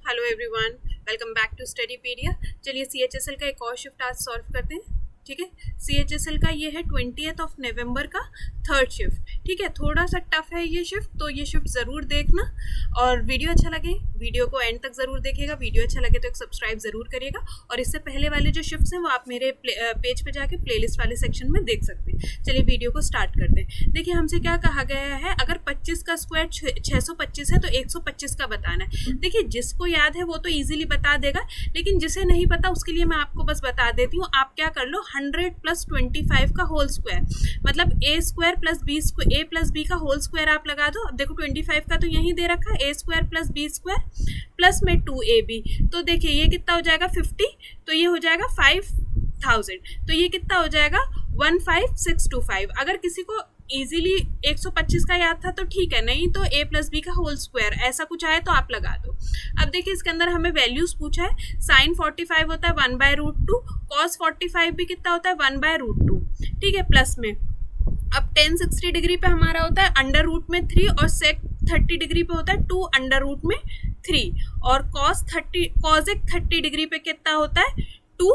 Hello everyone, welcome back to Studypedia. चलिए CHSL का एक और शिफ्ट आज सॉल्व करते हैं। ठीक है, सीएचएसएल का ये है 20 नवंबर का थर्ड शिफ्ट। ठीक है, थोड़ा सा टफ है ये शिफ्ट, तो ये शिफ्ट ज़रूर देखना और वीडियो अच्छा लगे वीडियो को एंड तक ज़रूर देखिएगा। वीडियो अच्छा लगे तो एक सब्सक्राइब ज़रूर करिएगा और इससे पहले वाले जो शिफ्ट्स हैं वो आप मेरे पेज पे जाके प्लेलिस्ट वाले सेक्शन में देख सकते हैं। चलिए वीडियो को स्टार्ट करते हैं। देखिए हमसे क्या कहा गया है, अगर 25 का स्क्वायर 625 है तो 125 का बताना है। देखिए जिसको याद है वो तो इजीली बता देगा, लेकिन जिसे नहीं पता उसके लिए मैं आपको बस बता देती हूँ। आप क्या कर लो, 100 + 25 का होल स्क्वायर, मतलब a square plus B square, a plus B का होल स्क्वायर आप लगा दो। अब देखो 25 का तो यहीं दे रखा है, a square plus B square plus में 2ab, तो देखिए ये कितना हो जाएगा 50, तो ये हो जाएगा 5000, तो ये कितना हो जाएगा 15625। अगर किसी को इजीली 125 का याद था तो ठीक है, नहीं तो a प्लस बी का होल स्क्वायर ऐसा कुछ आए तो आप लगा दो। अब देखिए इसके अंदर हमें वैल्यूज पूछा है। साइन 45 होता है 1/√2, कॉस 45 भी कितना होता है 1/√2। ठीक है, प्लस में अब tan 60 डिग्री पे हमारा होता है √3 और sec 30 डिग्री पे होता है 2√3 और cos 30 डिग्री पे कितना होता है 2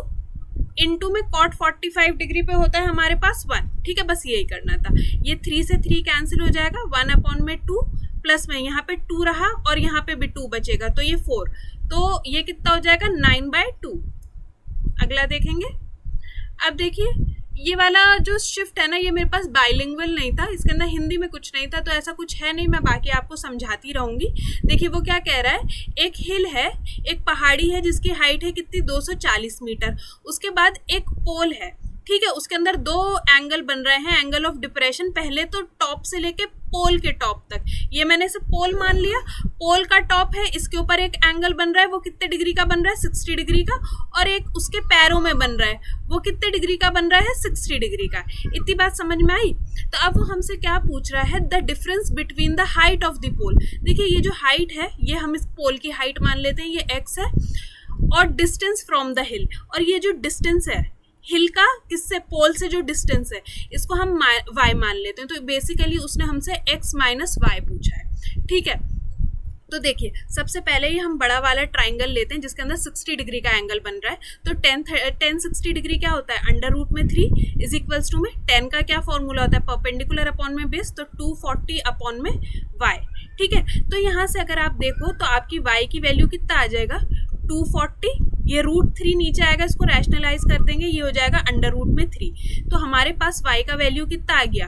इंटू में cot 45 डिग्री पे होता है हमारे पास 1। ठीक है, बस यही करना था। ये 3 से 3 कैंसिल हो जाएगा, 1/2 प्लस में यहाँ पे 2 रहा और यहाँ पे भी 2 बचेगा, तो ये 4, तो ये कितना हो जाएगा 9/2। अगला देखेंगे। अब देखिए ये वाला जो शिफ्ट है ना, ये मेरे पास बाइलिंगुअल नहीं था, इसके अंदर हिंदी में कुछ नहीं था, तो ऐसा कुछ है नहीं, मैं बाकी आपको समझाती रहूंगी। देखिए वो क्या कह रहा है, एक हिल है, एक पहाड़ी है जिसकी हाइट है कितनी 240 मीटर, उसके बाद एक पोल है। ठीक है, उसके अंदर 2 एंगल बन रहे हैं, एंगल ऑफ डिप्रेशन, पहले तो टॉप से लेके पोल के टॉप तक। ये मैंने इसे पोल मान लिया, पोल का टॉप है, इसके ऊपर एक एंगल बन रहा है, वो कितने डिग्री का बन रहा है 60 डिग्री का, और एक उसके पैरों में बन रहा है, वो कितने डिग्री का बन रहा है 60 डिग्री का। इतनी बात समझ में आई। तो अब वो हमसे क्या पूछ रहा है, the difference between the height of the pole. देखिए ये जो हाइट है ये हम इस पोल की हाइट मान लेते हैं, ये x है, और डिस्टेंस फ्रॉम द हिल, और ये जो डिस्टेंस है हिल का किससे, पोल से जो डिस्टेंस है इसको हम y मान लेते हैं। तो बेसिकली उसने हमसे x - y पूछा है। ठीक है, तो देखिए सबसे पहले ही हम बड़ा वाला ट्राइंगल लेते हैं जिसके अंदर 60 डिग्री का एंगल बन रहा है। तो tan 60 डिग्री क्या होता है, √3 इज इक्वल्स टू में tan का क्या फॉर्मूला होता है, परपेंडिकुलर अपॉन में बेस, तो 240 अपॉन में y। ठीक है, तो यहाँ से अगर आप देखो तो आपकी y की वैल्यू कितना आ जाएगा 240, ये √3 नीचे आएगा, इसको रैशनलाइज कर देंगे, ये हो जाएगा √3। तो हमारे पास y का वैल्यू कितना आ गया,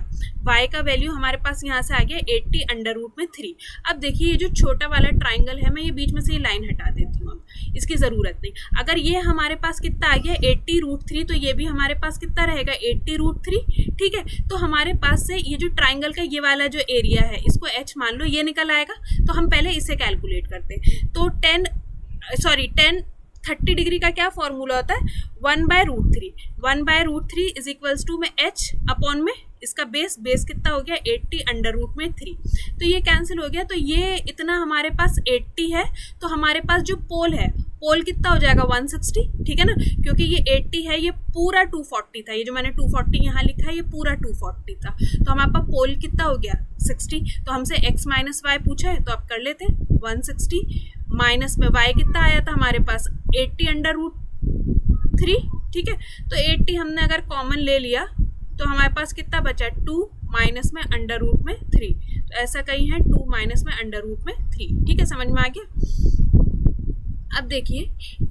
y का वैल्यू हमारे पास यहाँ से आ गया 80 √3। अब देखिए ये जो छोटा वाला ट्राइंगल है, मैं ये बीच में से ये लाइन हटा देती हूँ, अब इसकी ज़रूरत नहीं। अगर ये हमारे पास कितना आ गया 80 √3, तो ये भी हमारे पास कितना रहेगा 80 √3। ठीक है, तो हमारे पास से ये जो ट्राइंगल का ये वाला जो एरिया है इसको h मान लो, ये निकल आएगा। तो हम पहले इसे कैलकुलेट करते हैं। तो tan 30 डिग्री का क्या फॉर्मूला होता है 1/√3, 1/√3 इज इक्वल्स टू में h अपॉन में इसका बेस कितना हो गया 80 √3। तो ये कैंसिल हो गया, तो ये इतना हमारे पास 80 है, तो हमारे पास जो पोल है, पोल कितना हो जाएगा 160। ठीक है ना, क्योंकि ये 80 है, ये पूरा 240 था, ये जो मैंने 240 यहाँ लिखा है ये पूरा 240 था, तो हमारे पास पोल कितना हो गया 60। तो हमसे x - y पूछा है तो आप कर लेते हैं 160 माइनस में y कितना आया था हमारे पास 80 √3। ठीक है, तो 80 हमने अगर कॉमन ले लिया तो हमारे पास कितना बचा 2 माइनस में √3। तो ऐसा कहीं है 2 माइनस में √3। ठीक है, समझ में आ गया। अब देखिए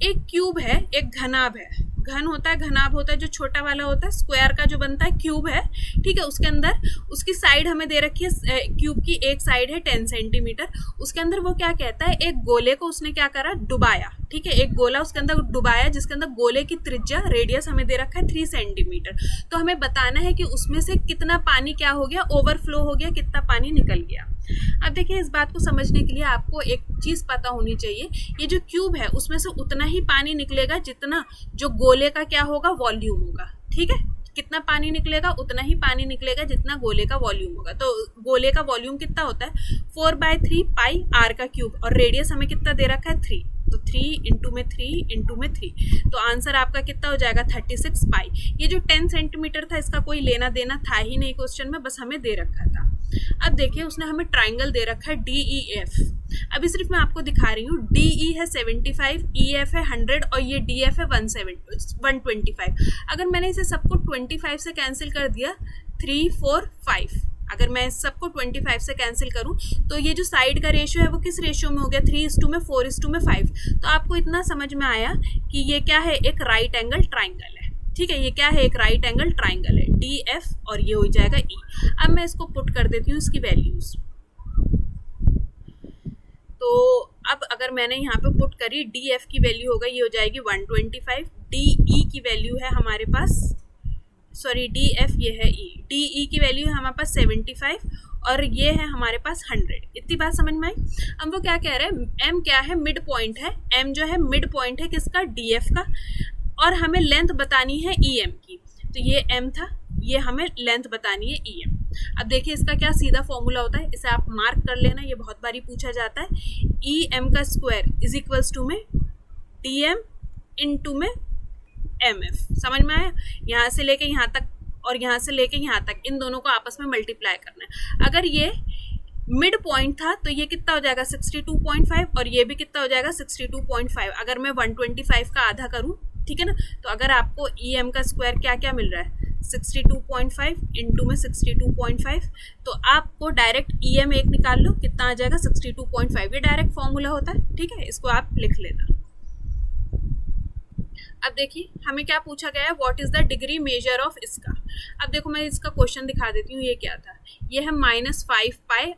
एक क्यूब है, एक घनाभ है, घन होता है, घनाभ होता है जो छोटा वाला होता है, स्क्वायर का जो बनता है क्यूब है। ठीक है, उसके अंदर उसकी साइड हमें दे रखी है, क्यूब की एक साइड है 10 सेंटीमीटर। उसके अंदर वो क्या कहता है, एक गोले को उसने क्या करा डुबाया। ठीक है, एक गोला उसके अंदर डुबाया जिसके अंदर गोले की त्रिज्या रेडियस हमें दे रखा है 3 सेंटीमीटर। तो हमें बताना है कि उसमें से कितना पानी क्या हो गया, ओवरफ्लो हो गया, कितना पानी निकल गया। अब देखिए इस बात को समझने के लिए आपको एक चीज़ पता होनी चाहिए, ये जो क्यूब है उसमें से उतना ही पानी निकलेगा जितना जो गोले का क्या होगा वॉल्यूम होगा। ठीक है, कितना पानी निकलेगा, उतना ही पानी निकलेगा जितना गोले का वॉल्यूम होगा। तो गोले का वॉल्यूम कितना होता है 4/3 पाई r का क्यूब, और रेडियस हमें कितना दे रखा है 3, तो 3 इंटू में 3, तो आंसर आपका कितना हो जाएगा 36 पाई। ये जो 10 सेंटीमीटर था इसका कोई लेना देना था ही नहीं क्वेश्चन में, बस हमें दे रखा था। अब देखिए उसने हमें ट्राइंगल दे रखा है DEF। अभी सिर्फ मैं आपको दिखा रही हूँ, DE है 75, EF है 100 और ये DF है 125। अगर मैंने इसे सबको 25 से कैंसिल कर दिया, 3, 4, 5, अगर मैं सबको 25 से कैंसिल करूं तो ये जो साइड का रेशियो है वो किस रेशियो में हो गया, 3:2 में, 4:2 में, 5। तो आपको इतना समझ में आया कि ये क्या है, एक राइट एंगल ट्राइंगल है। ठीक है, ये क्या है, एक राइट एंगल ट्राइंगल है, DF, और ये हो जाएगा E। अब मैं इसको पुट कर देती हूँ इसकी वैल्यूज। तो अब अगर मैंने यहाँ पे पुट करी, DF की वैल्यू होगा, ये हो जाएगी 125, DE की वैल्यू है हमारे पास, सॉरी DF ये है E, DE की वैल्यू है हमारे पास 75 और ये है हमारे पास 100। इतनी बात समझ में आई। अब वो क्या कह रहे हैं, M क्या है, मिड पॉइंट है, M जो है मिड पॉइंट है किसका, DF का, और हमें लेंथ बतानी है EM की। तो ये M था, ये हमें लेंथ बतानी है EM। अब देखिए इसका क्या सीधा फॉर्मूला होता है, इसे आप मार्क कर लेना, ये बहुत बारी पूछा जाता है। EM का स्क्वायर इज इक्वल्स टू में DM इनटू में MF। समझ में आया, यहाँ से लेके यहाँ तक और यहाँ से लेके यहाँ तक, इन दोनों को आपस में मल्टीप्लाई करना है। अगर ये मिड पॉइंट था तो ये कितना हो जाएगा 62.5 और ये भी कितना हो जाएगा 62.5। अगर मैं 125 का आधा करूँ, ठीक है ना, तो अगर आपको EM का स्क्वायर क्या क्या मिल रहा है, 62.5 इंटू में 62.5, तो आपको डायरेक्ट EM एक निकाल लो, कितना आ जाएगा 62.5। ये डायरेक्ट फॉर्मूला होता है, ठीक है, इसको आप लिख लेना। अब देखिए हमें क्या पूछा गया है, what is the degree measure of इसका। अब देखो मैं इसका क्वेश्चन दिखा देती हूँ, ये क्या था, ये है -5 पाई,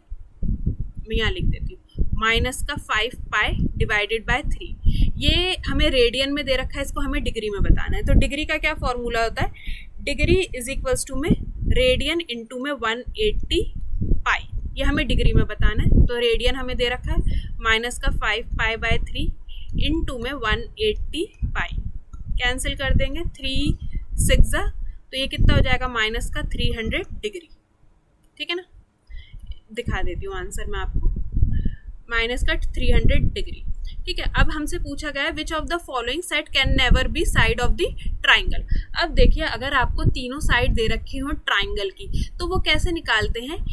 मैं यहाँ लिख देती हूँ, माइनस का 5 पाई डिवाइडेड बाय 3। ये हमें रेडियन में दे रखा है, इसको हमें डिग्री में बताना है। तो डिग्री का क्या फॉर्मूला होता है, डिग्री इज इक्वल्स टू में रेडियन इंटू में 180 पाई, ये हमें डिग्री में बताना है। तो रेडियन हमें दे रखा है माइनस का 5 पाई बाय 3 इंटू में 180 पाई, कैंसिल कर देंगे, 3 6 तो ये कितना हो जाएगा, माइनस का 300 डिग्री। ठीक है ना, दिखा देती हूँ आंसर मैं आपको, माइनस का 300 डिग्री। ठीक है, अब हमसे पूछा गया है which of the following set can never be side of the triangle. अब देखिए अगर आपको तीनों साइड दे रखी हो ट्राइंगल की तो वो कैसे निकालते हैं,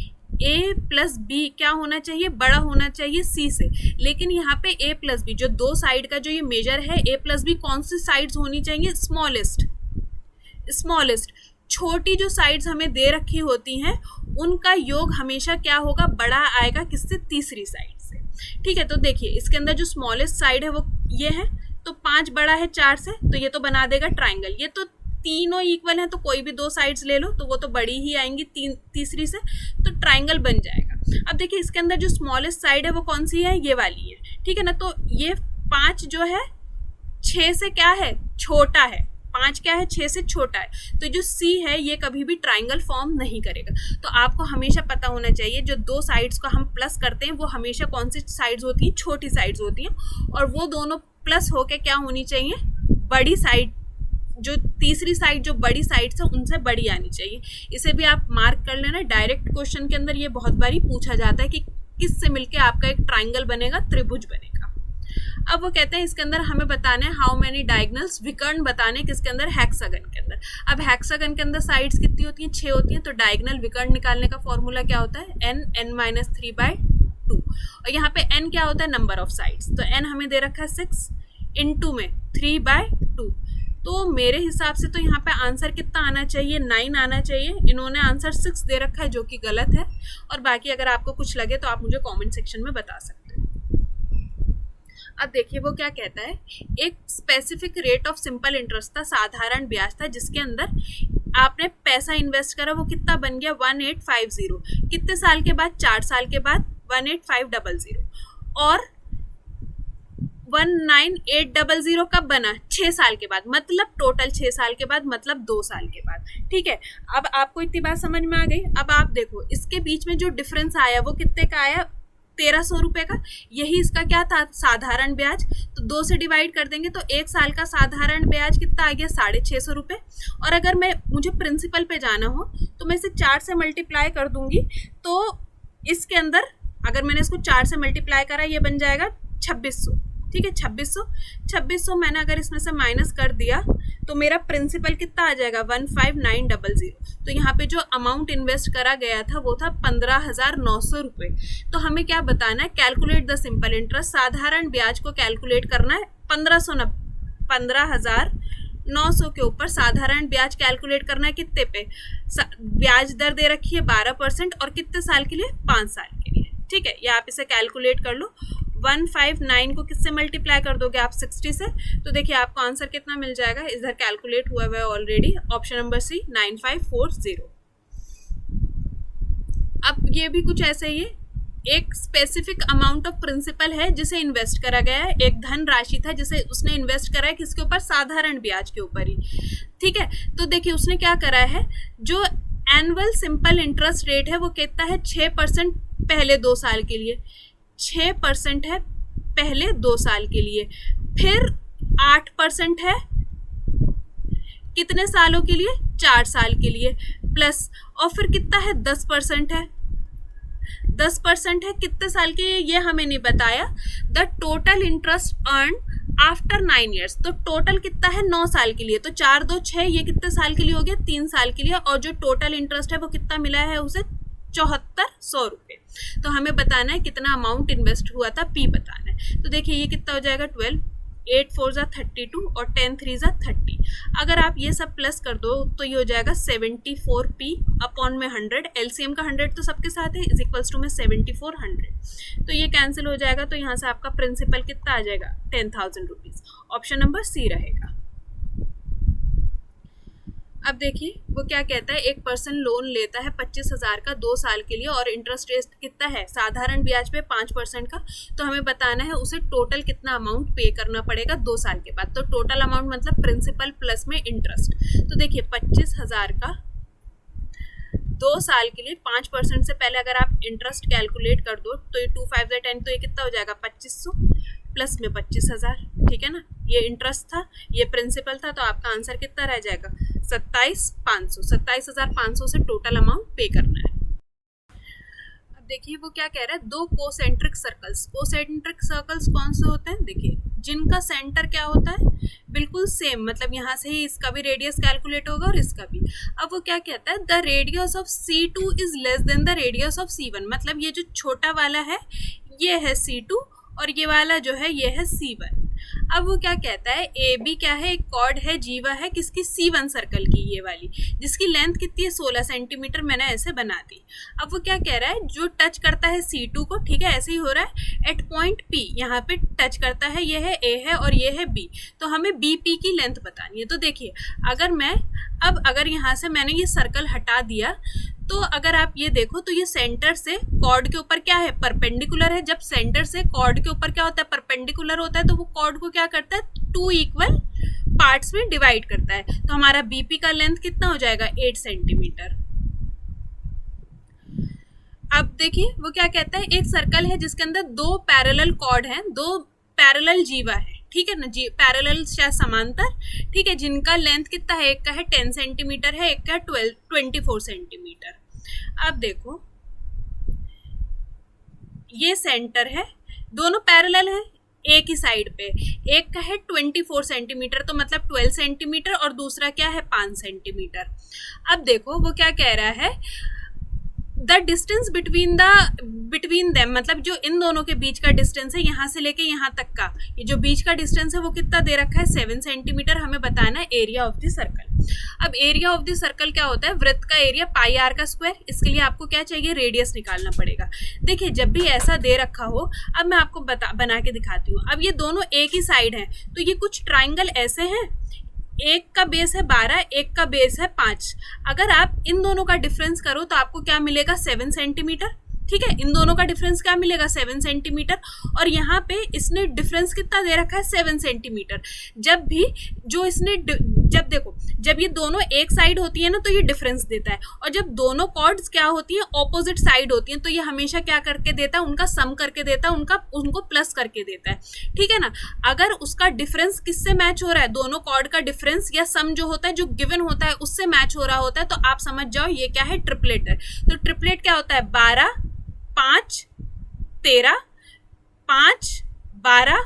A प्लस बी क्या होना चाहिए, बड़ा होना चाहिए C से। लेकिन यहाँ पे A प्लस बी जो दो साइड का जो ये मेजर है, A प्लस बी कौन सी साइड्स होनी चाहिए, स्मॉलेस्ट। छोटी जो साइड्स हमें दे रखी होती हैं उनका योग हमेशा क्या होगा, बड़ा आएगा, किससे, तीसरी साइड से। ठीक है, तो देखिए इसके अंदर जो स्मॉलेस्ट साइड है वो ये है, तो 5 बड़ा है 4 से, तो ये तो बना देगा ट्राइंगल। ये तो तीनों इक्वल हैं तो कोई भी दो साइड्स ले लो तो वो तो बड़ी ही आएंगी तीसरी से, तो ट्राइंगल बन जाएगा। अब देखिए इसके अंदर जो स्मॉलेस्ट साइड है वो कौन सी है, ये वाली है। ठीक है ना, तो ये 5 जो है 6 से क्या है, छोटा है, 5 क्या है, 6 से छोटा है। तो जो C है ये कभी भी ट्राइंगल फॉर्म नहीं करेगा। तो आपको हमेशा पता होना चाहिए जो दो साइड्स को हम प्लस करते हैं वो हमेशा कौन सी साइड्स होती हैं, छोटी साइड्स होती हैं, और वो दोनों प्लस होके क्या होनी चाहिए, बड़ी साइड, जो तीसरी साइड जो बड़ी साइड से उनसे बड़ी आनी चाहिए। इसे भी आप मार्क कर लेना, डायरेक्ट क्वेश्चन के अंदर ये बहुत बारी पूछा जाता है कि किस से मिलके आपका एक ट्राइंगल बनेगा, त्रिभुज बनेगा। अब वो कहते हैं इसके अंदर हमें बताना है हाउ मेनी डायगोनल्स, विकर्ण बताने किसके अंदर, हेक्सागन के अंदर। अब हेक्सागन के अंदर साइड्स कितनी होती हैं, 6 होती हैं, तो डायगोनल विकर्ण निकालने का फॉर्मूला क्या होता है, n-3/2। और यहाँ पे n क्या होता है, नंबर ऑफ साइड्स, तो n हमें दे रखा है 6 इंटू में 3/2। तो मेरे हिसाब से तो यहाँ पे आंसर कितना आना चाहिए, 9 आना चाहिए। इन्होंने आंसर 6 दे रखा है जो कि गलत है, और बाकी अगर आपको कुछ लगे तो आप मुझे कमेंट सेक्शन में बता सकते हो। अब देखिए वो क्या कहता है, एक specific rate of simple interest था, साधारण ब्याज था, जिसके अंदर आपने पैसा इन्वेस्ट करा, वो कितना बन गया 1850। कितने साल के बाद, 4 साल के बाद 18500। और 19800 कब बना, 6 साल के बाद, मतलब टोटल 6 साल के बाद, मतलब 2 साल के बाद। ठीक है, अब आपको इतनी बात समझ में आ गई। अब आप देखो इसके बीच में जो डिफरेंस आया वो कितने का आया, 1300 रुपये का। यही इसका क्या था, साधारण ब्याज। तो 2 से डिवाइड कर देंगे तो 1 साल का साधारण ब्याज कितना आ गया, 650 रुपये। और अगर मुझे प्रिंसिपल पे जाना हो तो मैं इसे 4 से मल्टीप्लाई कर दूंगी, तो इसके अंदर अगर मैंने इसको 4 से मल्टीप्लाई करा ये बन जाएगा 2600। ठीक है 2600 मैंने अगर इसमें से माइनस कर दिया तो मेरा प्रिंसिपल कितना आ जाएगा 15900। तो यहाँ पे जो अमाउंट इन्वेस्ट करा गया था वो था 15,900 रुपये। तो हमें क्या बताना है, कैलकुलेट द सिंपल इंटरेस्ट, साधारण ब्याज को कैलकुलेट करना है 15,900 के ऊपर साधारण ब्याज कैलकुलेट करना है कितने पे, ब्याज दर दे रखी है 12% और कितने साल के लिए, 5 साल के लिए। ठीक है, या आप इसे कैलकुलेट कर लो, 159 को किससे मल्टीप्लाई कर दोगे आप 60 से, तो देखिए आपको आंसर कितना मिल जाएगा, इधर कैलकुलेट हुआ है ऑलरेडी, ऑप्शन नंबर सी 9540। अब ये भी कुछ ऐसे ही है, एक स्पेसिफिक अमाउंट ऑफ प्रिंसिपल है जिसे इन्वेस्ट करा गया है, एक धन राशि था जिसे उसने इन्वेस्ट करा है किसके ऊपर, साधारण ब्याज के ऊपर ही। ठीक है, तो देखिए उसने क्या करा है, जो एनुअल सिंपल इंटरेस्ट रेट है वो कितना है 6% पहले 2 साल के लिए, 6% है पहले 2 साल के लिए, फिर 8% है कितने सालों के लिए, 4 साल के लिए, प्लस और फिर कितना है 10% है, 10% है कितने साल के लिए ये हमें नहीं बताया। The total interest earn after 9 years, तो टोटल कितना है 9 साल के लिए, तो 4 2 6 ये कितने साल के लिए हो गया, 3 साल के लिए, और जो टोटल इंटरेस्ट है वो कितना मिला है उसे 7400 रुपये। तो हमें बताना है कितना अमाउंट इन्वेस्ट हुआ था, पी बताना है। तो देखिए ये कितना हो जाएगा 12, 8 4 = 32 और 10 3 = 30। अगर आप ये सब प्लस कर दो तो ये हो जाएगा 74p अपॉन में 100, एलसीएम का 100 तो सबके साथ है, इज इक्वल्स टू में 7400। तो ये कैंसिल हो जाएगा, तो यहाँ से आपका प्रिंसिपल कितना आ जाएगा 10,000 रुपीज़, ऑप्शन नंबर सी रहेगा। अब देखिए वो क्या कहता है, एक पर्सन लोन लेता है 25,000 का 2 साल के लिए और इंटरेस्ट रेट कितना है, साधारण ब्याज पे 5% का। तो हमें बताना है उसे टोटल कितना अमाउंट पे करना पड़ेगा 2 साल के बाद। तो टोटल अमाउंट मतलब प्रिंसिपल प्लस में इंटरेस्ट। तो देखिए 25,000 का 2 साल के लिए 5% से पहले अगर आप इंटरेस्ट कैलकुलेट कर दो तो ये 2 5 = 10, तो ये कितना हो जाएगा 2500 प्लस में 25,000। ठीक है ना, ये इंटरेस्ट था, ये प्रिंसिपल था, तो आपका आंसर कितना रह जाएगा 27,500 से टोटल अमाउंट पे करना है। अब देखिए वो क्या कह रहा है, 2 कोसेंट्रिक सर्कल्स, कोसेंट्रिक सर्कल्स कौन से होते हैं, देखिए जिनका सेंटर क्या होता है बिल्कुल सेम, मतलब यहाँ से ही इसका भी रेडियस कैलकुलेट होगा और इसका भी। अब वो क्या कहता है, the radius of C2 is less than the radius of C1, मतलब ये जो छोटा वाला है ये है C2 और ये वाला जो है ये है C1। अब वो क्या कहता है, ए बी क्या है, एक कॉर्ड है, जीवा है किसकी, C1 सर्कल की, ये वाली जिसकी लेंथ कितनी है 16 सेंटीमीटर, मैंने ऐसे बना दी। अब वो क्या कह रहा है, जो टच करता है C2 को, ठीक है ऐसे ही हो रहा है, एट पॉइंट P यहाँ पे टच करता है, ये है A है और ये है B, तो हमें BP की लेंथ बतानी है। तो देखिए अगर यहाँ से मैंने ये सर्कल हटा दिया तो अगर आप ये देखो तो ये सेंटर से कॉर्ड के ऊपर क्या है, परपेंडिकुलर है। जब सेंटर से कॉर्ड के ऊपर क्या होता है, परपेंडिकुलर होता है, तो वो कॉर्ड को क्या करता है 2 इक्वल पार्ट्स में डिवाइड करता है। तो हमारा बीपी का लेंथ कितना हो जाएगा 8 सेंटीमीटर। अब देखिए वो क्या कहता है, एक सर्कल है जिसके अंदर 2 पैरेलल कॉर्ड हैं, 2 पैरेलल जीवा है, ठीक है ना, जी पैरेलल शायद समांतर, ठीक है, जिनका लेंथ कितना है, एक का है 10 सेंटीमीटर है, एक का 24 सेंटीमीटर। अब देखो ये सेंटर है, दोनों पैरेलल है एक ही साइड पे, एक का है 24 सेंटीमीटर तो मतलब 12 सेंटीमीटर और दूसरा क्या है 5 सेंटीमीटर। अब देखो वो क्या कह रहा है, द डिस्टेंस बिटवीन देम, मतलब जो इन दोनों के बीच का डिस्टेंस है यहाँ से लेके यहाँ तक का, ये जो बीच का डिस्टेंस है वो कितना दे रखा है 7 सेंटीमीटर। हमें बताना है एरिया ऑफ द सर्कल। अब एरिया ऑफ द सर्कल क्या होता है, वृत्त का एरिया पाई आर का स्क्वायर। इसके लिए आपको क्या चाहिए, रेडियस निकालना पड़ेगा। देखिए जब भी ऐसा दे रखा हो, अब मैं आपको बना के दिखाती हूँ। अब ये दोनों एक ही साइड है, तो ये कुछ ट्राइंगल ऐसे हैं, एक का बेस है 12, एक का बेस है 5। अगर आप इन दोनों का डिफरेंस करो तो आपको क्या मिलेगा 7 सेंटीमीटर, ठीक है, इन दोनों का डिफरेंस क्या मिलेगा 7 सेंटीमीटर। और यहाँ पे इसने डिफरेंस कितना दे रखा है 7 सेंटीमीटर। जब भी जो इसने जब ये दोनों एक साइड होती है ना तो ये डिफरेंस देता है, और जब दोनों कॉर्ड्स क्या होती है ऑपोजिट साइड होती हैं तो ये हमेशा क्या करके देता है, उनका सम करके देता है, उनको प्लस करके देता है, ठीक है ना। अगर उसका डिफरेंस किससे मैच हो रहा है, दोनों कॉर्ड का डिफरेंस या सम जो होता है जो गिवन होता है उससे मैच हो रहा होता है, तो आप समझ जाओ ये क्या है, ट्रिपलेट है। तो ट्रिपलेट क्या होता है 12 5 13, 5 12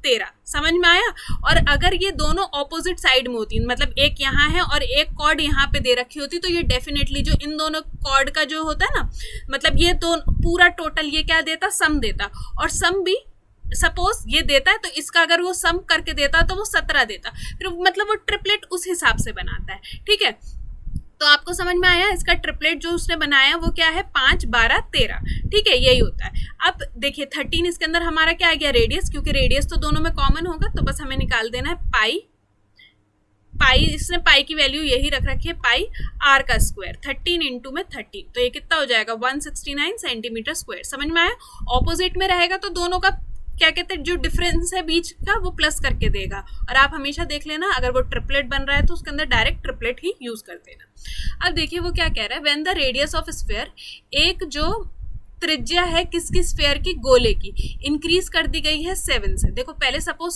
13, समझ में आया। और अगर ये दोनों ऑपोजिट साइड में होती, मतलब एक यहाँ है और एक कॉर्ड यहाँ पे दे रखी होती, तो ये डेफिनेटली जो इन दोनों कॉर्ड का जो होता है ना, मतलब ये दोनों पूरा टोटल ये क्या देता, सम देता। और सम भी सपोज ये देता है तो इसका अगर वो सम करके देता तो वो 17 देता, फिर मतलब वो ट्रिपलेट उस हिसाब से बनाता है, ठीक है। तो आपको समझ में आया, इसका ट्रिपलेट जो उसने बनाया वो क्या है, 5, 12, 13, ठीक है, यही होता है। अब देखिए 13 इसके अंदर हमारा क्या आ गया, रेडियस, क्योंकि रेडियस तो दोनों में कॉमन होगा, तो बस हमें निकाल देना है पाई। इसने पाई की वैल्यू यही रख रखी है, पाई आर का स्क्वायर, 13 इंटू में 13, तो ये कितना हो जाएगा, 169 सेंटीमीटर स्क्वायर। समझ में आया। ऑपोजिट में रहेगा तो दोनों का क्या कहते हैं, जो डिफरेंस है बीच का वो प्लस करके देगा। और आप हमेशा देख लेना, अगर वो ट्रिपलेट बन रहा है तो उसके अंदर डायरेक्ट ट्रिपलेट ही यूज कर देना। अब देखिए वो क्या कह रहा है, when the radius of sphere, एक जो त्रिज्या है किसकी, स्फीयर की, गोले की, इंक्रीज कर दी गई है 7 से। देखो पहले सपोज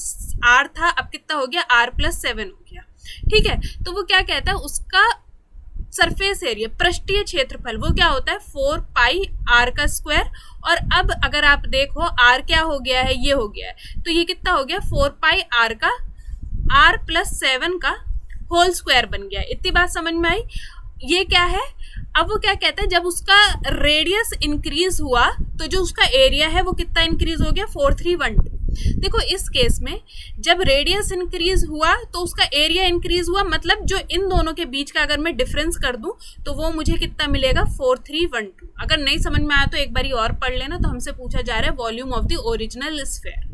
r था, अब कितना हो गया, r+7 हो गया, ठीक है। तो वो क्या कहता है, उसका सरफेस एरिया, पृष्ठीय क्षेत्रफल, वो क्या होता है, 4 पाई आर का स्क्वायर। और अब अगर आप देखो आर क्या हो गया है, ये हो गया है, तो ये कितना हो गया, 4 पाई आर का r+7 का होल स्क्वायर बन गया। इतनी बात समझ में आई। ये क्या है, अब वो क्या कहता है, जब उसका रेडियस इंक्रीज हुआ तो जो उसका एरिया है वो कितना इंक्रीज हो गया, 4312। देखो इस केस में जब रेडियस इंक्रीज हुआ तो उसका एरिया इंक्रीज हुआ, मतलब जो इन दोनों के बीच का अगर मैं डिफरेंस कर दूं तो वो मुझे कितना मिलेगा, 4312। अगर नहीं समझ में आया तो एक बारी और पढ़ लेना। तो हमसे पूछा जा रहा है volume of the original sphere.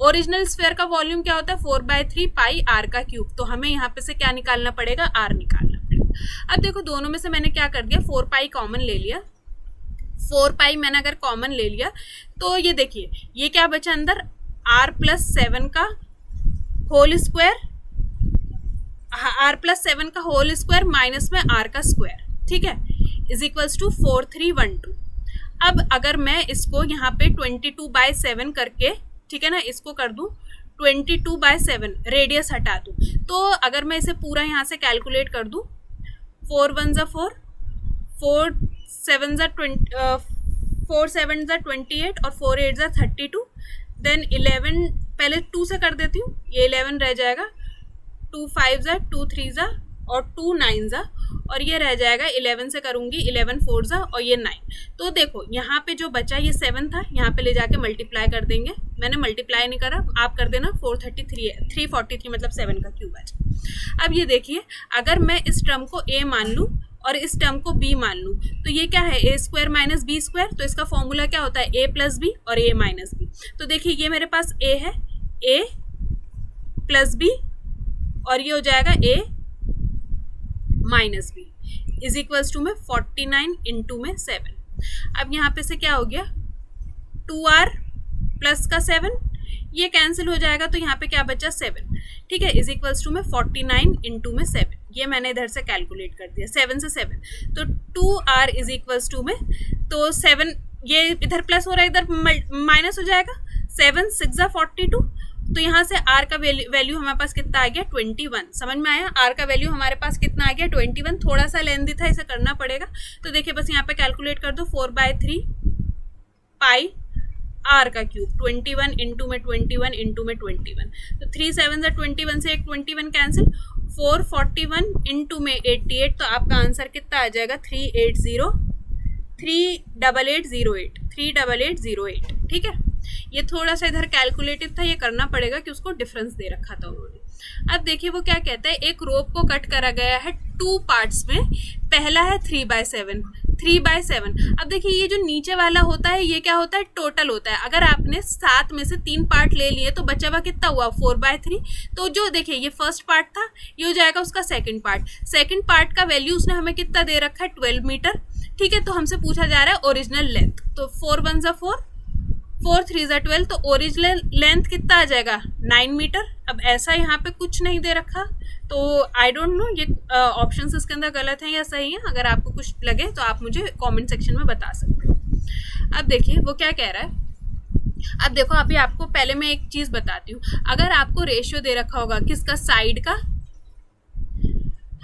Original sphere का वॉल्यूम क्या होता है, 4/3 पाई आर का क्यूब। तो हमें यहाँ पे से क्या निकालना पड़ेगा, आर निकालना पड़ेगा। अब देखो दोनों में से मैंने क्या कर दिया, 4 पाई कॉमन ले लिया। 4 पाई मैंने अगर कॉमन ले लिया तो ये देखिए ये क्या बचा अंदर, r+7 का होल स्क्वायर, r+7 का होल स्क्वायर माइनस में r का स्क्वायर, ठीक है, इज इक्वल्स टू 4312। अब अगर मैं इसको यहाँ पे 22/7 करके, ठीक है ना, इसको कर दूँ 22/7, रेडियस हटा दूँ, तो अगर मैं इसे पूरा यहाँ से कैलकुलेट कर दूँ, 4 1 ज़ा 4, 4 7 ज़ा 28 और 4 8 ज़ा 32, देन 11, पहले 2 से कर देती हूँ, ये 11 रह जाएगा, 2 5 ज़ा, 2 3 ज़ा और 2 9 ज़ा, और ये रह जाएगा 11 से करूँगी, 11 4 ज़ा और ये 9। तो देखो यहाँ पे जो बचा ये 7 था, यहाँ पे ले जाके मल्टीप्लाई कर देंगे। मैंने मल्टीप्लाई नहीं करा, आप कर देना, 343 मतलब 7 का क्यूब बचा। अब ये देखिए अगर मैं इस टर्म को a मान लूँ और इस टर्म को b मान लूँ तो ये क्या है, a square minus b square. तो इसका फॉर्मूला क्या होता है, a प्लस बी और a माइनस बी। तो देखिए ये मेरे पास a है, a प्लस बी और ये हो जाएगा a minus B is equals to में 49 इंटू में 7। अब यहाँ पे से क्या हो गया, 2r प्लस का 7, ये कैंसिल हो जाएगा तो यहाँ पे क्या बचा, 7, ठीक है, इज इक्वल्स टू में 49 इंटू में 7। ये मैंने इधर से कैलकुलेट कर दिया, 7 से 7, तो 2r इज इक्वल्स टू में, तो 7 ये इधर प्लस हो रहा है, इधर माइनस हो जाएगा, 7 6 ज़ा 42। तो यहाँ से r का वैल्यू हमारे पास कितना आ गया, 21। समझ में आया, r का वैल्यू हमारे पास कितना आ गया, 21। थोड़ा सा लेंदी था, इसे करना पड़ेगा। तो देखिए बस यहाँ पे कैलकुलेट कर दो, 4/3 पाई r का क्यूब, 21 इंटू में 21 इंटू में 21, तो 3 7 ज़ा 21 से एक 21 कैंसिल, 441 इंटू में 88, तो आपका आंसर कितना आ जाएगा, 38808, ठीक है। ये थोड़ा सा इधर कैलकुलेटिव था, ये करना पड़ेगा कि उसको डिफरेंस दे रखा था उन्होंने। अब देखिए वो क्या कहता है, एक रोप को कट करा गया है 2 पार्ट्स में, पहला है 3/7। अब देखिए ये जो नीचे वाला होता है ये क्या होता है, टोटल होता है। अगर आपने 7 में से 3 पार्ट ले लिए तो बचा हुआ कितना हुआ, 4/3। तो जो देखिए ये फर्स्ट पार्ट था, ये हो जाएगा उसका सेकंड पार्ट का वैल्यू उसने हमें कितना दे रखा है, 12 मीटर, ठीक है। तो हमसे पूछा जा रहा है ओरिजिनल लेंथ, तो 4 1 ज़ा 4, 4 3 ज़ा 12, तो ओरिजिनल लेंथ कितना आ जाएगा, 9 मीटर। अब ऐसा यहाँ पे कुछ नहीं दे रखा, तो आई डोंट नो ये ऑप्शंस इसके अंदर गलत हैं या सही हैं। अगर आपको कुछ लगे तो आप मुझे कमेंट सेक्शन में बता सकते हो। अब देखिए वो क्या कह रहा है। अब देखो अभी आपको पहले मैं एक चीज़ बताती हूँ। अगर आपको रेशियो दे रखा होगा किसका, साइड का,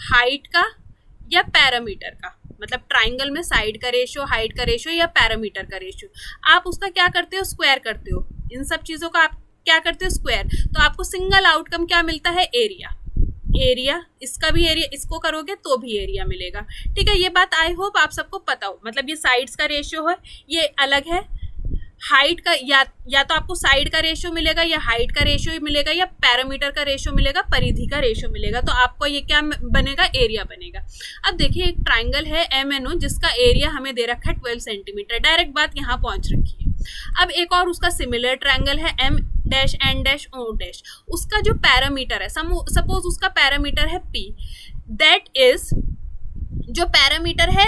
हाइट का या पैरामीटर का, मतलब ट्राइंगल में साइड का रेशियो, हाइट का रेशियो या पैरामीटर का रेशियो, आप उसका क्या करते हो, स्क्वायर करते हो। इन सब चीज़ों का आप क्या करते हो स्क्वायर, तो आपको सिंगल आउटकम क्या मिलता है, एरिया। एरिया, इसका भी एरिया, इसको करोगे तो भी एरिया मिलेगा। ठीक है, ये बात आई होप आप सबको पता हो। मतलब ये साइड्स का रेशियो है, ये अलग है। हाइट का या तो आपको साइड का रेशियो मिलेगा, या हाइट का रेशियो मिलेगा, या पैरामीटर का रेशियो मिलेगा, परिधि का रेशियो मिलेगा। तो आपको ये क्या बनेगा, एरिया बनेगा। अब देखिए एक ट्राइंगल है MNO जिसका एरिया हमें दे रखा है 12 सेंटीमीटर। डायरेक्ट बात यहाँ पहुंच रखी है। अब एक और उसका सिमिलर ट्राइंगल है M-N-O-, उसका जो पैरामीटर है, सपोज उसका पैरामीटर है P, दैट इज जो पैरामीटर है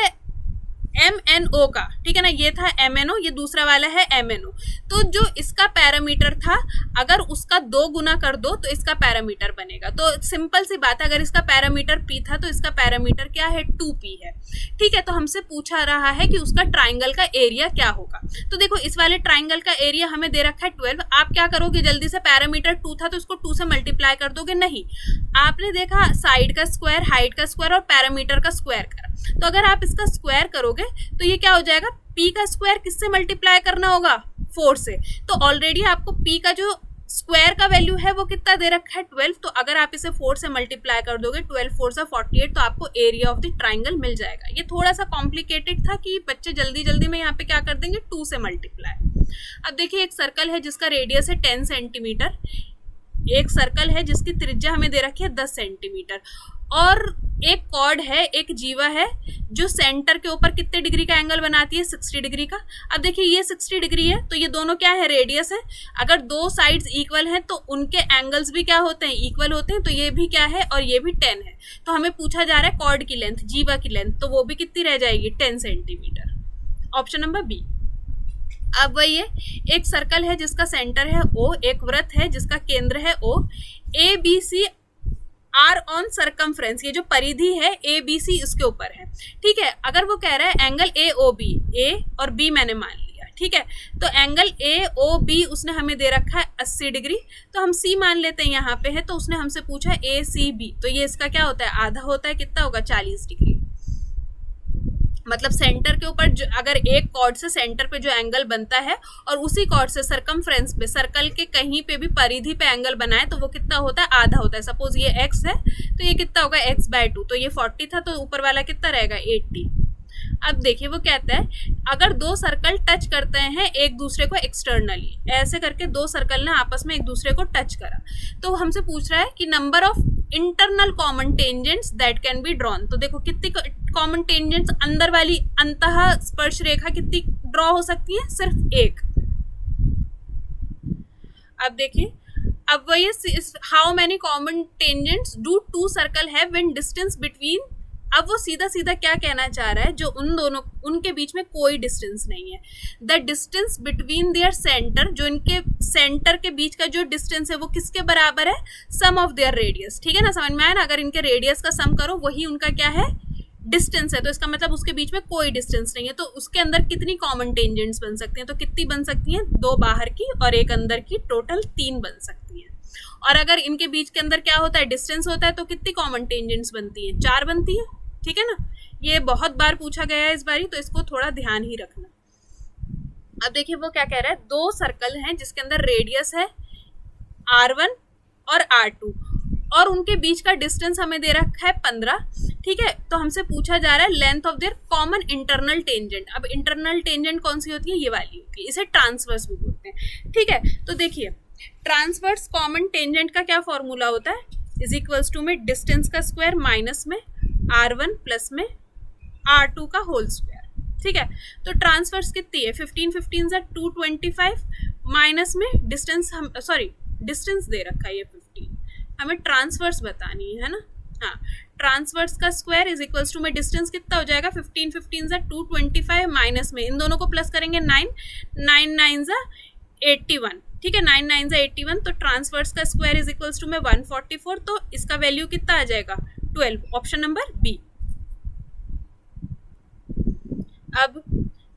MNO का, ठीक है ना, ये था MNO, ये दूसरा वाला है MNO। तो जो इसका पैरामीटर था, अगर उसका 2 गुना कर दो तो इसका पैरामीटर बनेगा। तो सिंपल सी बात है, अगर इसका पैरामीटर P था तो इसका पैरामीटर क्या है, 2P है। ठीक है, तो हमसे पूछा रहा है कि उसका ट्राइंगल का एरिया क्या होगा। तो देखो इस वाले ट्राइंगल का एरिया हमें दे रखा है 12। आप क्या करोगे, जल्दी से, पैरामीटर 2 था तो इसको 2 से मल्टीप्लाई कर दोगे, नहीं, आपने देखा साइड का स्क्वायर, हाइट का स्क्वायर और पैरामीटर का स्क्वायर करा। तो अगर आप इसका स्क्वायर करोगे तो ये क्या हो जाएगा, P का स्क्वायर किससे मल्टीप्लाई करना होगा, 4 से। तो ऑलरेडी आपको P का जो स्क्वायर का वैल्यू है वो कितना दे रखा है, 12। तो अगर आप इसे 4 से मल्टीप्लाई कर दोगे, 12 4 से 48, तो आपको एरिया ऑफ द ट्राइंगल मिल जाएगा। ये थोड़ा सा कॉम्प्लिकेटेड था कि बच्चे जल्दी जल्दी में यहाँ पे क्या कर देंगे, 2 से मल्टीप्लाई। अब देखिए एक सर्कल है जिसका रेडियस है 10 सेंटीमीटर, एक सर्कल है जिसकी त्रिज्या हमें दे रखी है 10 सेंटीमीटर, और एक कॉर्ड है, एक जीवा है जो सेंटर के ऊपर कितने डिग्री का एंगल बनाती है, 60 डिग्री का। अब देखिए ये 60 डिग्री है, तो ये दोनों क्या है, रेडियस है। अगर दो साइड्स इक्वल हैं तो उनके एंगल्स भी क्या होते हैं, इक्वल होते हैं। तो ये भी क्या है और ये भी 10 है। तो हमें पूछा जा रहा है कॉर्ड की लेंथ, जीवा की लेंथ, तो वो भी कितनी रह जाएगी, 10 सेंटीमीटर। Option number B. अब वही है, एक सर्कल है जिसका सेंटर है O, एक वृत्त है जिसका केंद्र है O, ABC are on circumference, ये जो परिधि है ABC इसके ऊपर है। ठीक है, अगर वो कह रहा है एंगल AOB, A और B मैंने मान लिया, ठीक है, तो एंगल AOB उसने हमें दे रखा है 80 डिग्री, तो हम C मान लेते हैं, यहाँ पे है, तो उसने हमसे पूछा ACB, तो ये इसका क्या होता है, आधा होता है, कितना होगा, 40 डिग्री। मतलब सेंटर के ऊपर अगर एक कॉर्ड से सेंटर पे जो एंगल बनता है और उसी कॉर्ड से सरकमफ्रेंस पे, सर्कल के कहीं पे भी परिधि पे एंगल बनाए तो वो कितना होता है, आधा होता है। सपोज ये x है तो ये कितना होगा, x/2, तो ये 40 था तो ऊपर वाला कितना रहेगा, 80। अब देखिए वो कहता है अगर दो सर्कल टच करते हैं एक दूसरे को एक्सटर्नली, ऐसे करके दो सर्कल ने आपस में एक दूसरे को टच करा, तो हमसे पूछ रहा है कि number of internal common tangents that can be drawn. तो देखो कितनी कॉमन टेंजेंट्स, अंदर वाली अंतः स्पर्श रेखा कितनी ड्रॉ हो सकती है, सिर्फ एक। अब देखिए, अब वही how many common tangents do two circle have when distance between. अब वो सीधा सीधा क्या कहना चाह रहा है, जो उन दोनों, उनके बीच में कोई डिस्टेंस नहीं है, the distance between their centre, जो इनके सेंटर के बीच का जो डिस्टेंस है वो किसके बराबर है, सम ऑफ देयर रेडियस। ठीक है ना, समझ में आया ना, अगर इनके रेडियस का सम करो वही उनका क्या है, डिस्टेंस है। तो इसका मतलब उसके बीच में कोई डिस्टेंस नहीं है, तो उसके अंदर कितनी कॉमन टेंजेंट्स बन सकती हैं, तो कितनी बन सकती हैं, 2 बाहर की और 1 अंदर की, टोटल 3 बन सकती हैं। और अगर इनके बीच के अंदर क्या होता है, डिस्टेंस होता है, तो कितनी कॉमन टेंजेंट्स बनती हैं, 4 बनती है। ठीक है ना, ये बहुत बार पूछा गया है इस बारी, तो इसको थोड़ा ध्यान ही रखना। अब देखिए वो क्या कह रहा है, 2 सर्कल हैं जिसके अंदर रेडियस है R1 और R2 और उनके बीच का डिस्टेंस हमें दे रखा है 15। ठीक है, तो हमसे पूछा जा रहा है length of their common internal tangent. अब इंटरनल टेंजेंट कौन सी होती है, ये वाली होती है, इसे ट्रांसवर्स भी बोलते हैं। ठीक है, तो देखिए ट्रांसवर्स कॉमन टेंजेंट का क्या फॉर्मूला होता है, इज इक्वल्स टू में डिस्टेंस का स्क्वायर माइनस में R1 प्लस में R2 का होल स्क्वायर। ठीक है, तो ट्रांसवर्स कितनी है, 15 15 से 225 माइनस में डिस्टेंस, हम सॉरी डिस्टेंस दे रखा है ये 15, हमें ट्रांसवर्स बतानी है ना। हाँ, ट्रांसवर्स का स्क्वायर इज इक्वल्स टू में डिस्टेंस कितना हो जाएगा, 15 15 से 225 माइनस में इन दोनों को प्लस करेंगे 9 9 9 से 81। ठीक है, 9 9 से 81, तो ट्रांसवर्स का स्क्वायर इज इक्वल्स टू में 144, तो इसका वैल्यू कितना आ जाएगा, 12। Option number B. अब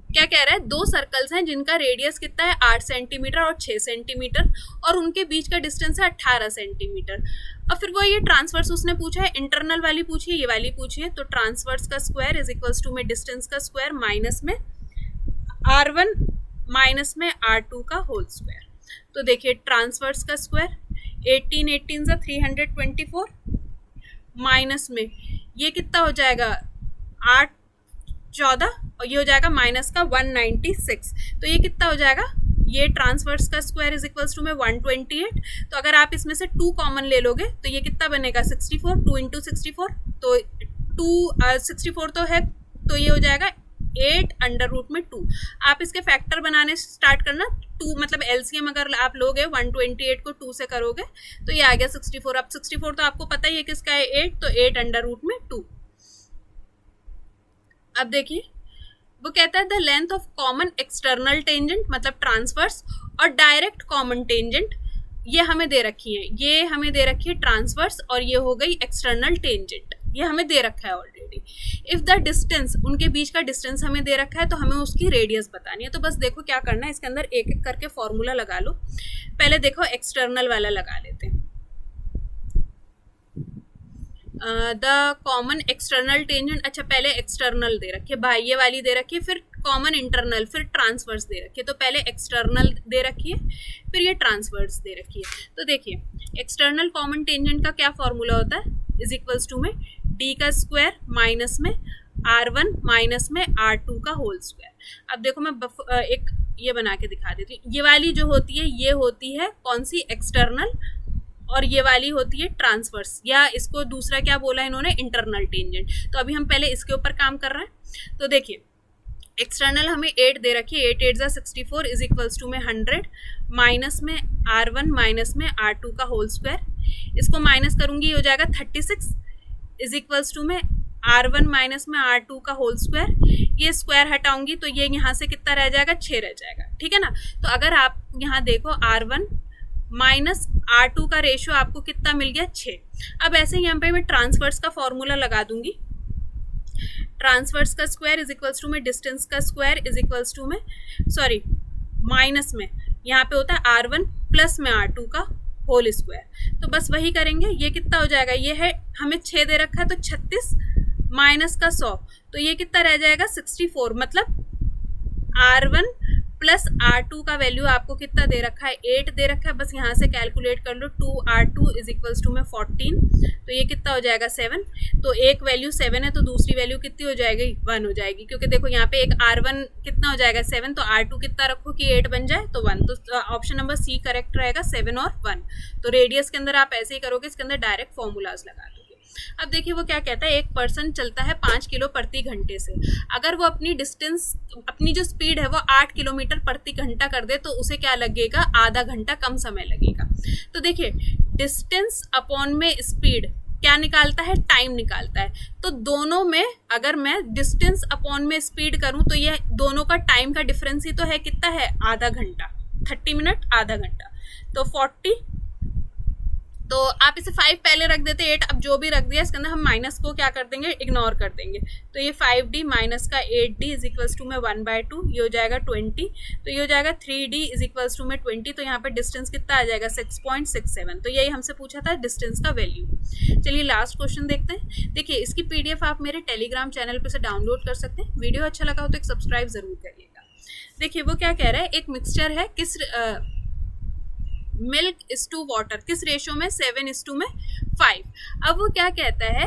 क्या कह रहा है, 2 सर्कल्स हैं जिनका रेडियस कितना है, 8 सेंटीमीटर और 6 सेंटीमीटर और उनके बीच का डिस्टेंस है 18 सेंटीमीटर। अब फिर वो ये ट्रांसवर्स उसने पूछा है, इंटरनल वाली पूछी है, ये वाली पूछी है, तो ट्रांसवर्स का स्क्वायर इज इक्वल्स टू में डिस्टेंस का स्क्वायर माइनस में R1 माइनस में R2 का होल स्क्वायर। तो देखिए ट्रांसवर्स का स्क्वायर 18 18 से 324 माइनस में ये कितना हो जाएगा 8 14 और ये हो जाएगा माइनस का 196। तो ये कितना हो जाएगा, ये ट्रांसवर्स का स्क्वायर इज इक्वल्स टू में 128। तो अगर आप इसमें से 2 कॉमन ले लोगे तो ये कितना बनेगा 64, 2 इंटू 64, तो 64 तो है, तो ये हो जाएगा 8 अंडर रूट में 2। आप इसके फैक्टर बनाने स्टार्ट करना, 2 मतलब एलसीएम अगर आप लोगे 128 को 2 से करोगे तो ये आ गया 64। अब 64 तो आपको पता ही है किसका है 8, तो 8 अंडर रूट में 2। अब देखिए वो कहता है the length of common external tangent मतलब ट्रांसवर्स और डायरेक्ट कॉमन टेंजेंट ये हमें दे रखी है, ये हमें दे रखी है ट्रांसवर्स और ये हो गई एक्सटर्नल टेंजेंट, ये हमें दे रखा है ऑलरेडी। इफ द डिस्टेंस, उनके बीच का डिस्टेंस हमें दे रखा है तो हमें उसकी रेडियस बतानी है। तो बस देखो क्या करना है, इसके अंदर एक एक करके फॉर्मूला लगा लो। पहले देखो एक्सटर्नल वाला लगा लेते हैं। द कॉमन एक्सटर्नल टेंजेंट, अच्छा पहले एक्सटर्नल दे रखी है भाई, ये वाली दे रखी है, फिर कॉमन इंटरनल, फिर ट्रांसवर्स दे रखी है। तो पहले एक्सटर्नल दे रखी है, फिर ये ट्रांसवर्स दे रखी है। तो देखिए एक्सटर्नल कॉमन टेंजेंट का क्या फॉर्मूला होता है, इज इक्वल्स टू में डी का स्क्वायर माइनस में r1 माइनस में r2 का होल स्क्वायर। अब देखो मैं एक ये बना के दिखा देती हूँ। ये वाली जो होती है ये होती है कौन सी, एक्सटर्नल, और ये वाली होती है ट्रांसवर्स, या इसको दूसरा क्या बोला इन्होंने, इंटरनल टेंजेंट। तो अभी हम पहले इसके ऊपर काम कर रहे हैं। तो देखिए एक्सटर्नल हमें 8 दे रखी है, 8 8 जा 64 इज इक्वल्स टू में 100 माइनस में r1 माइनस में r2 का होल स्क्वायर। इसको माइनस करूंगी हो जाएगा 36 इज इक्वल्स टू में r1 माइनस में r2 का होल स्क्वायर। ये स्क्वायर हटाऊंगी तो ये यहाँ से कितना रह जाएगा, 6 रह जाएगा, ठीक है ना। तो अगर आप यहाँ देखो r1 माइनस r2 का रेशियो आपको कितना मिल गया 6। अब ऐसे ही यहाँ पे मैं ट्रांसवर्स का फॉर्मूला लगा दूंगी। ट्रांसवर्स का स्क्वायर इज इक्वल्स टू में डिस्टेंस का स्क्वायर इज इक्वल्स टू में सॉरी माइनस में यहाँ पे होता है r1 प्लस में r2 का होल स्क्वायर। तो बस वही करेंगे, ये कितना हो जाएगा, ये है हमें 6 दे रखा है तो 36 माइनस का 100, तो ये कितना रह जाएगा 64। मतलब r1 प्लस r2 का वैल्यू आपको कितना दे रखा है 8 दे रखा है, बस यहाँ से कैलकुलेट कर लो 2r2 इज इक्वल्स टू में 14, तो ये कितना हो जाएगा 7। तो एक वैल्यू 7 है तो दूसरी वैल्यू कितनी हो जाएगी 1 हो जाएगी, क्योंकि देखो यहाँ पे एक r1 कितना हो जाएगा 7, तो r2 कितना रखो कि 8 बन जाए तो 1। तो ऑप्शन नंबर सी करेक्ट रहेगा 7 और 1। तो रेडियस के अंदर आप ऐसे ही करोगे, इसके अंदर डायरेक्ट फॉर्मूलाज लगा दो। अब देखिए वो क्या कहता है, एक पर्सन चलता है 5 किलो प्रति घंटे से, अगर वो अपनी डिस्टेंस, अपनी जो स्पीड है वो 8 किलोमीटर प्रति घंटा कर दे तो उसे क्या लगेगा, आधा घंटा कम समय लगेगा। तो देखिए डिस्टेंस अपॉन में स्पीड क्या निकालता है, टाइम निकालता है। तो दोनों में अगर मैं डिस्टेंस अपॉन में स्पीड करूं तो ये दोनों का टाइम का डिफरेंस ही तो है, कितना है, आधा घंटा, 30 मिनट आधा घंटा, तो 40। तो आप इसे 5 पहले रख देते, 8 अब जो भी रख दिया इसके अंदर हम माइनस को क्या कर देंगे, इग्नोर कर देंगे। तो ये 5d माइनस का 8d इज इक्वल्स टू में 1/2, ये हो जाएगा 20। तो ये हो जाएगा 3d इज इक्वल्स टू में 20। तो यहाँ पर डिस्टेंस कितना आ जाएगा 6.67। तो यही हमसे पूछा था डिस्टेंस का वैल्यू। चलिए लास्ट क्वेश्चन देखते हैं। देखिए इसकी PDF आप मेरे टेलीग्राम चैनल पर से डाउनलोड कर सकते हैं। वीडियो अच्छा लगा हो तो एक सब्सक्राइब जरूर करिएगा। देखिए वो क्या कह रहा है, एक मिक्सचर है, किस मिल्क इज टू वाटर, किस रेशो में, 7:5। अब वो क्या कहता है,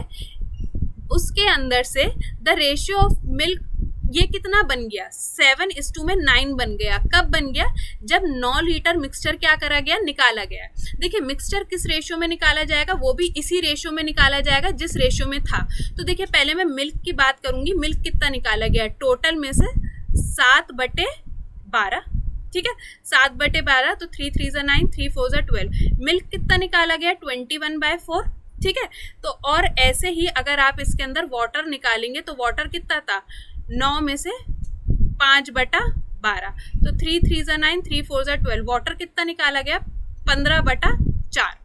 उसके अंदर से द रेशियो ऑफ मिल्क ये कितना बन गया, 7:9 बन गया। कब बन गया, जब 9 लीटर मिक्सचर क्या करा गया, निकाला गया। देखिए मिक्सचर किस रेशियो में निकाला जाएगा, वो भी इसी रेशियो में निकाला जाएगा जिस रेशियो में था। तो देखिए पहले मैं मिल्क की बात करूंगी, मिल्क कितना निकाला गया, टोटल में से 7/12, ठीक है, 7/12, तो 3 3 9, 3 4 12। मिल्क कितना निकाला गया, 21/4, ठीक है। तो और ऐसे ही अगर आप इसके अंदर वाटर निकालेंगे तो वाटर कितना था, 9 में से 5/12, तो 3 3 9, 3 4 12। वाटर कितना निकाला गया, 15/4,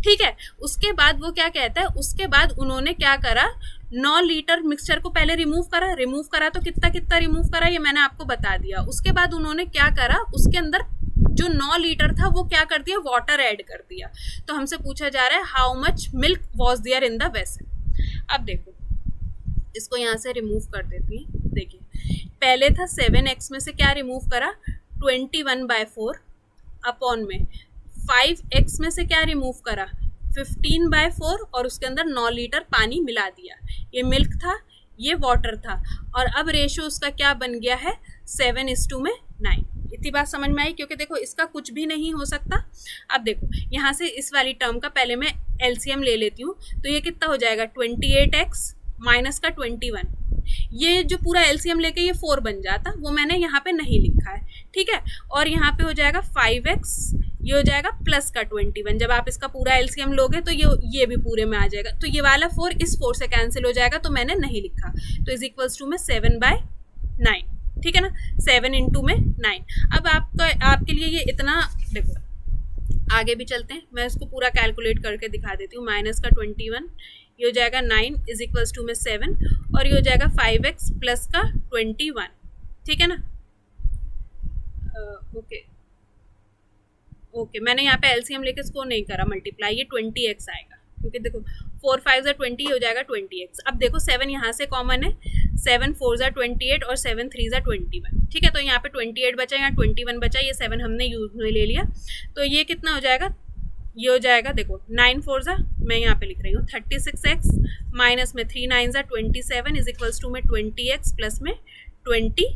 ठीक है। उसके बाद वो क्या कहता है, उसके बाद उन्होंने क्या करा, 9 लीटर मिक्सचर को पहले रिमूव करा तो कितना कितना रिमूव करा ये मैंने आपको बता दिया। उसके बाद उन्होंने क्या करा, उसके अंदर जो 9 लीटर था वो क्या कर दिया, वाटर ऐड कर दिया। तो हमसे पूछा जा रहा है how much milk was there in the vessel. अब देखो इसको यहाँ से रिमूव कर देती हैं। देखिए पहले था 7x में से क्या रिमूव करा, 21/4। अपॉन में 5x में से क्या रिमूव करा, 15/4 और उसके अंदर 9 लीटर पानी मिला दिया। ये मिल्क था, ये वाटर था, और अब रेशो उसका क्या बन गया है, 7:9। इतनी बात समझ में आई? क्योंकि देखो इसका कुछ भी नहीं हो सकता। अब देखो यहाँ से इस वाली टर्म का पहले मैं एलसीएम ले लेती हूँ, तो ये कितना हो जाएगा, 28x माइनस का 21। ये जो पूरा एलसीएम लेके ये 4 बन जाता, वो मैंने यहाँ पे नहीं लिखा है, ठीक है। और यहाँ पे हो जाएगा 5x, ये हो जाएगा प्लस का 21। जब आप इसका पूरा एलसीएम लोगे तो ये भी पूरे में आ जाएगा, तो ये वाला 4 इस 4 से कैंसिल हो जाएगा, तो मैंने नहीं लिखा। तो इज इक्वल्स टू में 7/9, ठीक है ना, 7 × में 9। अब आपके लिए ये इतना, देखो आगे भी चलते हैं, मैं इसको पूरा कैलकुलेट करके दिखा देती हूँ। माइनस का 21, ये हो जाएगा 9 इज इक्वल्स टू में 7, और ये हो जाएगा 5x प्लस का 21, ठीक है ना। ओके, मैंने यहाँ पे एलसीएम लेके इसको नहीं करा मल्टीप्लाई, ये 20x आएगा, क्योंकि देखो 4 5 20 हो जाएगा 20x। अब देखो 7 यहाँ से कॉमन है, 7 4 28 और 7 3 21, ठीक है। तो यहाँ पे 28 बचा, यहाँ 21 बचा, ये 7 हमने यूज में ले लिया, तो ये कितना हो जाएगा, ये हो जाएगा देखो 9 4 मैं यहाँ पे लिख रही हूँ 36x माइनस में 3 9 27 इज इक्वल्स टू में 20x प्लस में 21।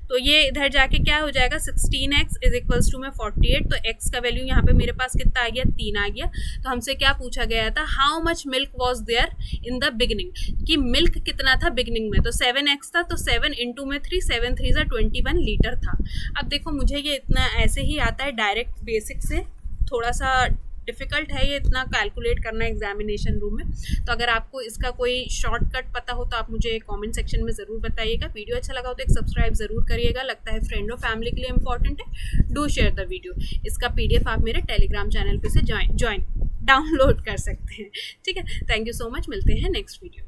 तो ये इधर जाके क्या हो जाएगा, 16x इज इक्वल्स टू में 48। तो x का वैल्यू यहाँ पे मेरे पास कितना आ गया, 3 आ गया। तो हमसे क्या पूछा गया था, how much milk was there in the beginning, कि मिल्क कितना था बिगिनिंग में। तो 7x था, तो 7 × में 3, 7 3 21 लीटर था। अब देखो मुझे ये इतना ऐसे ही आता है डायरेक्ट बेसिक से, थोड़ा सा डिफ़िकल्ट है ये इतना कैलकुलेट करना एग्जामिनेशन रूम में। तो अगर आपको इसका कोई शॉर्टकट पता हो तो आप मुझे कमेंट सेक्शन में ज़रूर बताइएगा। वीडियो अच्छा लगा हो तो एक सब्सक्राइब ज़रूर करिएगा, लगता है फ्रेंड और फैमिली के लिए इंपॉर्टेंट है। Do share the video. इसका PDF आप मेरे टेलीग्राम चैनल पे से ज्वाइन डाउनलोड कर सकते हैं, ठीक है। थैंक यू सो मच, मिलते हैं नेक्स्ट वीडियो।